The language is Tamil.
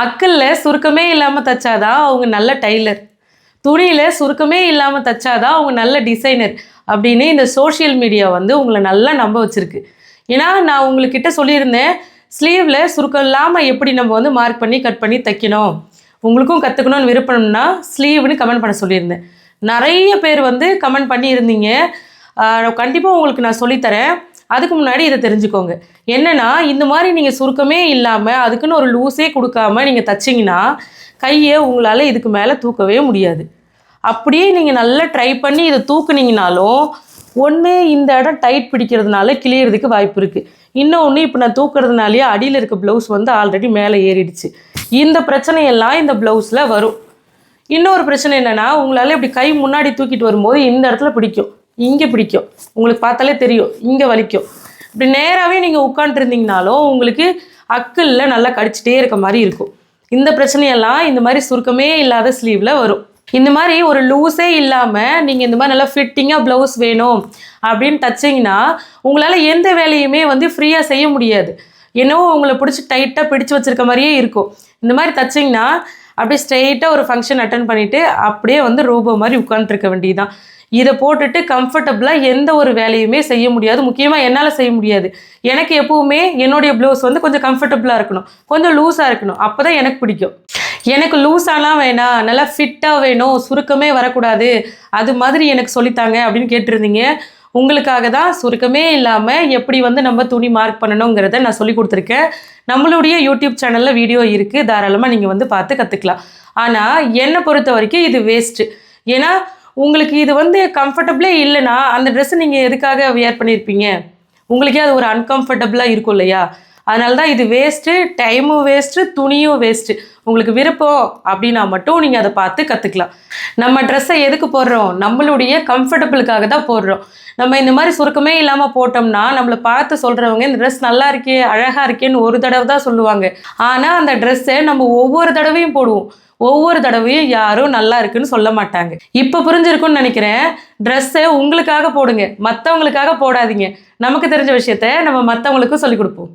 அக்கல்ல சுருக்கமே இல்லாமல் தச்சாதான் அவங்க நல்ல டைலர், துணியில் சுருக்கமே இல்லாமல் தச்சாதான் அவங்க நல்ல டிசைனர் அப்படின்னு இந்த சோஷியல் மீடியா வந்து உங்களை நல்லா நம்ப வச்சுருக்கு. ஏன்னா நான் உங்கள்கிட்ட சொல்லியிருந்தேன், ஸ்லீவில் சுருக்கம் இல்லாமல் எப்படி நம்ம வந்து மார்க் பண்ணி கட் பண்ணி தைக்கணும், உங்களுக்கும் கற்றுக்கணும்னு விருப்பம்னா ஸ்லீவ்னு கமெண்ட் பண்ண சொல்லியிருந்தேன். நிறைய பேர் வந்து கமெண்ட் பண்ணியிருந்தீங்க. கண்டிப்பாக உங்களுக்கு நான் சொல்லித்தரேன். அதுக்கு முன்னாடி இதை தெரிஞ்சுக்கோங்க. என்னென்னா, இந்த மாதிரி நீங்கள் சுருக்கமே இல்லாமல் அதுக்குன்னு ஒரு லூஸே கொடுக்காம நீங்கள் தைச்சிங்கன்னா கையை உங்களால் இதுக்கு மேலே தூக்கவே முடியாது. அப்படியே நீங்கள் நல்லா ட்ரை பண்ணி இதை தூக்குனீங்கனாலும் ஒன்று இந்த இடம் டைட் பிடிக்கிறதுனால கிளியறதுக்கு வாய்ப்பு இருக்குது. இன்னொன்று இப்போ நான் தூக்குறதுனாலேயே அடியில் இருக்க ப்ளவுஸ் வந்து ஆல்ரெடி மேலே ஏறிடுச்சு. இந்த பிரச்சனையெல்லாம் இந்த ப்ளவுஸில் வரும். இன்னொரு பிரச்சனை என்னென்னா, உங்களால் இப்படி கை முன்னாடி தூக்கிட்டு வரும்போது இந்த இடத்துல பிடிக்கும், இங்கே பிடிக்கும், உங்களுக்கு பார்த்தாலே தெரியும், இங்கே வலிக்கும். இப்படி நேராகவே நீங்கள் உட்காந்துருந்தீங்கனாலும் உங்களுக்கு அக்கிளில் நல்லா கடிச்சிட்டே இருக்க மாதிரி இருக்கும். இந்த பிரச்சனையெல்லாம் இந்த மாதிரி சுருக்கமே இல்லாத ஸ்லீவில் வரும். இந்த மாதிரி ஒரு லூஸே இல்லாமல் நீங்கள் இந்த மாதிரி நல்லா ஃபிட்டிங்காக ப்ளவுஸ் வேணும் அப்படின்னு தைச்சிங்கன்னா உங்களால் எந்த வேலையுமே வந்து ஃப்ரீயாக செய்ய முடியாது. என்னவோ உங்களை பிடிச்சி டைட்டாக பிடிச்சி வச்சுருக்க மாதிரியே இருக்கும். இந்த மாதிரி தைச்சிங்கன்னா அப்படியே ஸ்ட்ரெயிட்டாக ஒரு ஃபங்க்ஷன் அட்டன் பண்ணிவிட்டு அப்படியே வந்து ரோபோ மாதிரி உட்காந்துருக்க வேண்டியதுதான். இதை போட்டுட்டு கம்ஃபர்டபுளாக எந்த ஒரு வேலையுமே செய்ய முடியாது. முக்கியமாக என்னால் செய்ய முடியாது. எனக்கு எப்போவுமே என்னுடைய ப்ளவுஸ் வந்து கொஞ்சம் கம்ஃபர்டபுளாக இருக்கணும், கொஞ்சம் லூஸாக இருக்கணும், அப்போ தான் எனக்கு பிடிக்கும். எனக்கு லூஸாலாம் வேணாம், நல்லா ஃபிட்டாக வேணும், சுருக்கமே வரக்கூடாது, அது மாதிரி எனக்கு சொல்லித்தாங்க அப்படின்னு கேட்டிருந்தீங்க. உங்களுக்காக தான் சுருக்கமே இல்லாமல் எப்படி வந்து நம்ம துணி மார்க் பண்ணணுங்கிறத நான் சொல்லி கொடுத்துருக்கேன். நம்மளுடைய யூடியூப் சேனலில் வீடியோ இருக்குது, தாராளமாக நீங்கள் வந்து பார்த்து கற்றுக்கலாம். ஆனால் என்னை பொறுத்த வரைக்கும் இது வேஸ்ட்டு. ஏன்னா உங்களுக்கு இது வந்து கம்ஃபர்டபுளே இல்லைன்னா அந்த ட்ரெஸ்ஸை நீங்கள் எதுக்காக வியர் பண்ணியிருப்பீங்க? உங்களுக்கே அது ஒரு அன்கம்ஃபர்டபுளாக இருக்கும் இல்லையா? அதனால தான் இது வேஸ்ட்டு, டைமும் வேஸ்ட்டு, துணியும் வேஸ்ட்டு. உங்களுக்கு விருப்பம் அப்படின்னா மட்டும் நீங்கள் அதை பார்த்து கற்றுக்கலாம். நம்ம ட்ரெஸ்ஸை எதுக்கு போடுறோம்? நம்மளுடைய கம்ஃபர்டபுளுக்காக தான் போடுறோம். நம்ம இந்த மாதிரி சுருக்கமே இல்லாமல் போட்டோம்னா நம்மளை பார்த்து சொல்கிறவங்க இந்த ட்ரெஸ் நல்லா இருக்கே, அழகாக இருக்கேன்னு ஒரு தடவை தான் சொல்லுவாங்க. ஆனால் அந்த ட்ரெஸ்ஸை நம்ம ஒவ்வொரு தடவையும் போடுவோம். ஒவ்வொரு தடவையும் யாரும் நல்லா இருக்குன்னு சொல்ல மாட்டாங்க. இப்போ புரிஞ்சிருக்குன்னு நினைக்கிறேன். ட்ரெஸ்ஸை உங்களுக்காக போடுங்க, மற்றவங்களுக்காக போடாதீங்க. நமக்கு தெரிஞ்ச விஷயத்த நம்ம மற்றவங்களுக்கும் சொல்லிக் கொடுப்போம்.